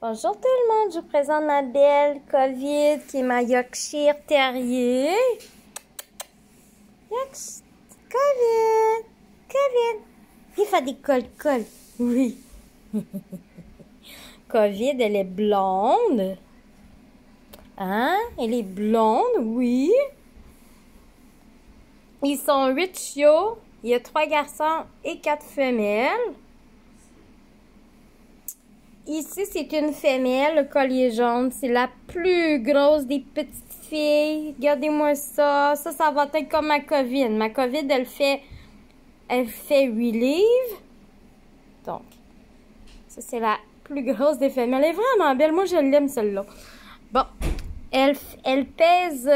Bonjour tout le monde, je vous présente ma belle COVID qui est ma Yorkshire Terrier. COVID, COVID. Il fait des col-col. Oui. COVID, elle est blonde. Hein? Elle est blonde, oui. Ils sont 8 chiots. Il y a 3 garçons et 4 femelles. Ici, c'est une femelle, le collier jaune. C'est la plus grosse des petites filles. Regardez-moi ça. Ça va être comme ma COVID. Ma COVID, elle fait 8 livres. Donc, ça, c'est la plus grosse des femelles. Elle est vraiment belle. Moi, je l'aime, celle-là. Bon, elle pèse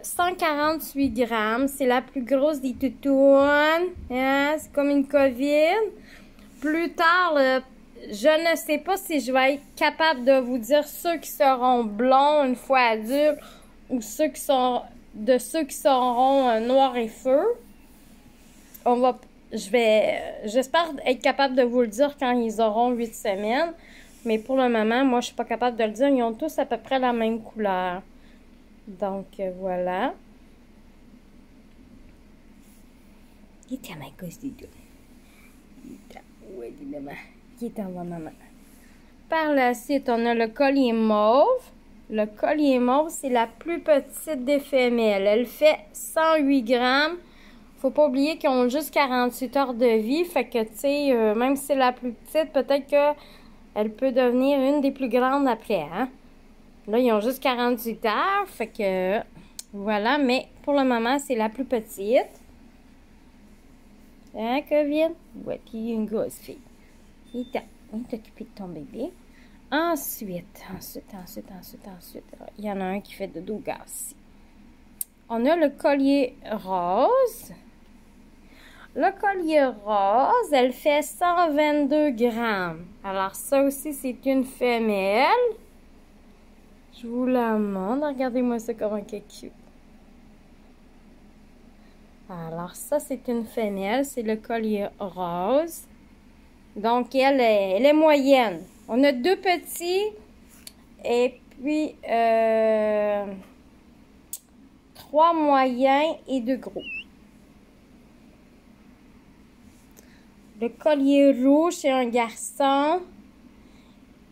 148 grammes. C'est la plus grosse des toutounes. Hein? C'est comme une COVID. Plus tard, je ne sais pas si je vais être capable de vous dire ceux qui seront blonds une fois adultes ou ceux qui seront noirs et feu. J'espère être capable de vous le dire quand ils auront 8 semaines. Mais pour le moment, moi, je suis pas capable de le dire. Ils ont tous à peu près la même couleur. Donc, voilà. Il est à ma gauche des deux. Qui est en bas, maman. Par la suite, on a le collier mauve. Le collier mauve, c'est la plus petite des femelles. Elle fait 108 grammes. Faut pas oublier qu'ils ont juste 48 heures de vie. Fait que, tu sais, même si c'est la plus petite, peut-être qu'elle peut devenir une des plus grandes après, hein. Là, ils ont juste 48 heures. Fait que, voilà. Mais pour le moment, c'est la plus petite. Hein, Kevin? Ouais, puis une grosse fille. Il t'a occupé de ton bébé. Ensuite, il y en a un qui fait de dos ici. On a le collier rose. Le collier rose, elle fait 122 grammes. Alors, ça aussi, c'est une femelle. Je vous la montre. Regardez-moi ça comme un cute. Alors, ça, c'est une femelle. C'est le collier rose. Donc, elle est moyenne. On a 2 petits et puis 3 moyens et 2 gros. Le collier rouge, c'est un garçon.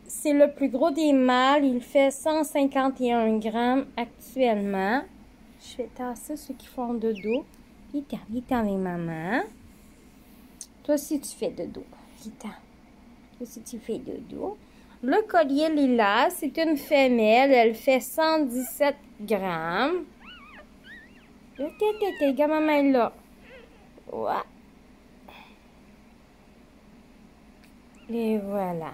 C'est le plus gros des mâles. Il fait 151 grammes actuellement. Je vais tasser ceux qui font de dos. Il est avec maman. Toi aussi, tu fais de dos. Toi aussi, tu fais de dos. Le collier lilas, c'est une femelle. Elle fait 117 grammes. Regarde, maman est là. Ouais. Et voilà.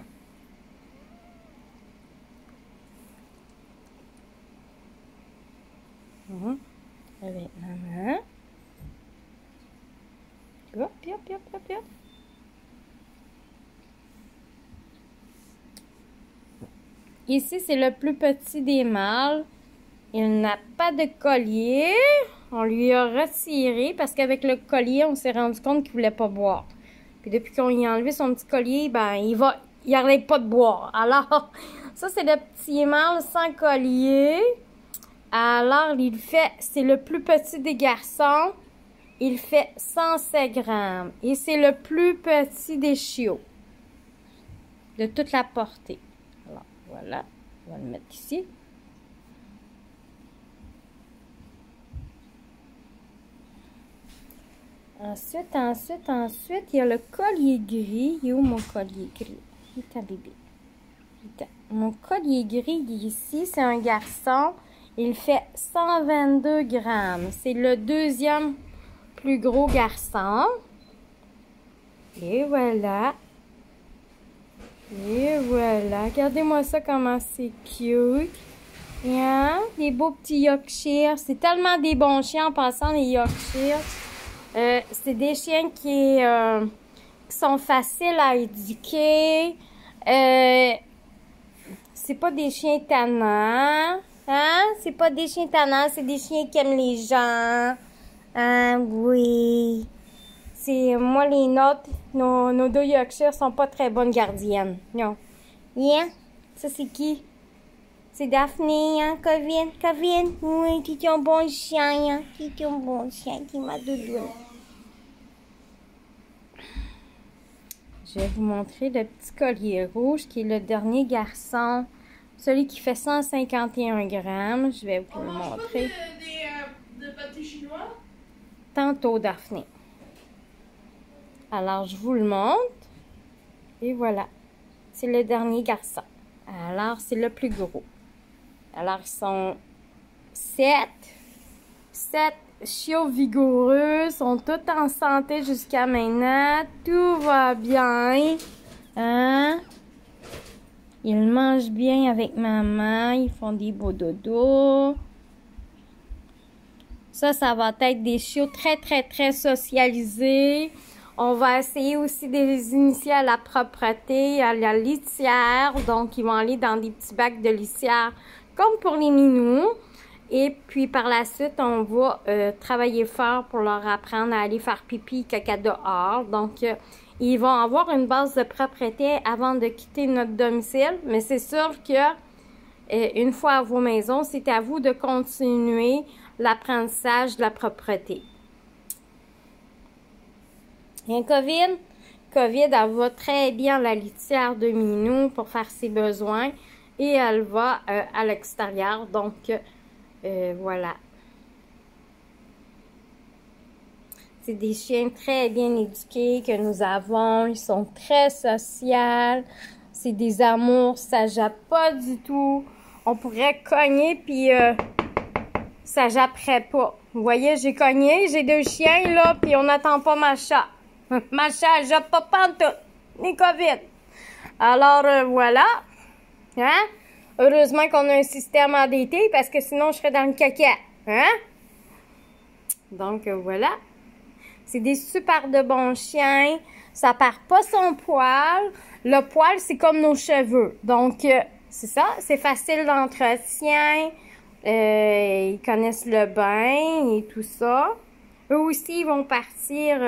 Avec maman. Hop. Ici, c'est le plus petit des mâles. Il n'a pas de collier. On lui a retiré parce qu'avec le collier, on s'est rendu compte qu'il ne voulait pas boire. Puis depuis qu'on lui a enlevé son petit collier, ben il n'arrête pas de boire. Alors, ça, c'est le petit mâle sans collier. Alors, c'est le plus petit des garçons. Il fait 107 grammes. Et c'est le plus petit des chiots. De toute la portée. Alors, voilà. On va le mettre ici. Ensuite, il y a le collier gris. Il est où mon collier gris? Il est à bébé. Mon collier gris ici, c'est un garçon. Il fait 122 grammes. C'est le deuxième plus gros garçon. Et voilà. Regardez-moi ça, comment c'est cute. Hein? Des beaux petits Yorkshire. C'est tellement des bons chiens en passant, les Yorkshire. C'est des chiens qui sont faciles à éduquer. C'est pas des chiens tannants. Hein? C'est pas des chiens tannants, c'est des chiens qui aiment les gens. Oui. Moi, les nôtres, nos 2 Yorkshire sont pas très bonnes gardiennes. Non. Yeah? Ça, c'est qui? C'est Daphné, hein, Kevin? Kevin? Oui, tu es un bon chien, hein? Tu es un bon chien, tu m'as doudoune. Je vais vous montrer le petit collier rouge qui est le dernier garçon. Celui qui fait 151 grammes. Je vais vous le montrer. De pâté chinois? Tantôt, Daphné. Alors, je vous le montre. Et voilà. C'est le dernier garçon. Alors, c'est le plus gros. Alors, ils sont 7 chiots vigoureux. Sont tous en santé jusqu'à maintenant. Tout va bien. Hein? Ils mangent bien avec maman. Ils font des beaux dodos. Ça va être des chiots très socialisés. On va essayer aussi de les initier à la propreté, à la litière. Donc, ils vont aller dans des petits bacs de litière comme pour les minous. Et puis, par la suite, on va travailler fort pour leur apprendre à aller faire pipi, caca dehors. Donc, ils vont avoir une base de propreté avant de quitter notre domicile. Mais c'est sûr que, une fois à vos maisons, c'est à vous de continuer l'apprentissage de la propreté. Et COVID, elle va très bien à la litière de minou pour faire ses besoins. Et elle va à l'extérieur. Donc, voilà. C'est des chiens très bien éduqués que nous avons. Ils sont très sociaux. C'est des amours. Ça jappe pas du tout. On pourrait cogner puis ça japperait pas. Vous voyez, j'ai cogné. J'ai 2 chiens là puis on n'attend pas ma chat. Ma chat, elle jappe pas pantoute. Ni COVID. Alors, voilà. Hein? Heureusement qu'on a un système ADT parce que sinon, je serais dans le caca. Hein? Donc, voilà. C'est des super de bons chiens. Ça perd pas son poil. Le poil, c'est comme nos cheveux. Donc, c'est ça. C'est facile d'entretien. Ils connaissent le bain et tout ça. Eux aussi, ils vont partir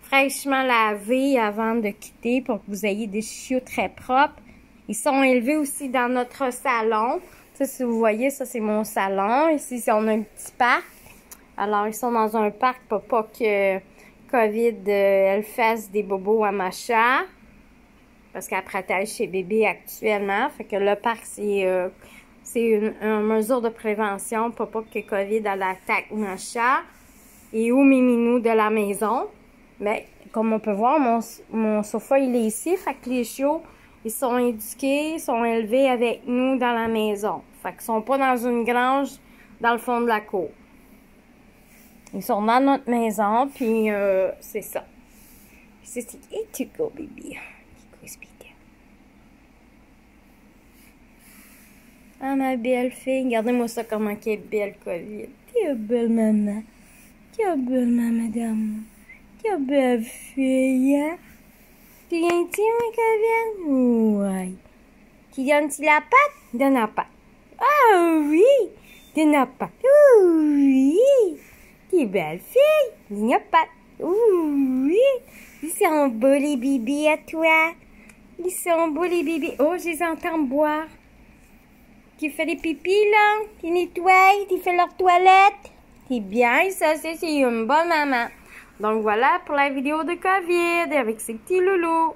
fraîchement lavés avant de quitter pour que vous ayez des chiots très propres. Ils sont élevés aussi dans notre salon. Ça, si vous voyez, ça, c'est mon salon. Ici, on a un petit parc. Alors, ils sont dans un parc pour pas que COVID, elle fasse des bobos à ma chat. Parce qu'elle protège ses bébés actuellement. Fait que le parc, c'est une mesure de prévention pour pas que COVID, elle attaque ma chat. Et ou mes minous de la maison. Mais, comme on peut voir, mon sofa, il est ici. Fait que les chiots, ils sont éduqués, ils sont élevés avec nous dans la maison. Fait qu'ils sont pas dans une grange dans le fond de la cour. Ils sont dans notre maison, puis c'est ça. Et tu go, baby. Ah, ma belle fille. Regardez-moi ça, comment elle est belle, COVID. T'es belle, maman. T'es belle, maman d'amour. T'es belle fille, hein? Tu viens-tu, ma COVID? Ouais. Tu donnes-tu la patte? Donne la patte. Ah oui! Donne la patte. Oui! T'es belle fille! Donne la patte. Oui! Ils sont beaux les bébés à toi. Ils sont beaux les bébés. Oh, je les entends boire. Tu fais des pipis, là? Tu nettoies? Tu fais leur toilette? C'est bien, ça, c'est une bonne maman. Donc, voilà pour la vidéo de COVID avec ses petits loulous.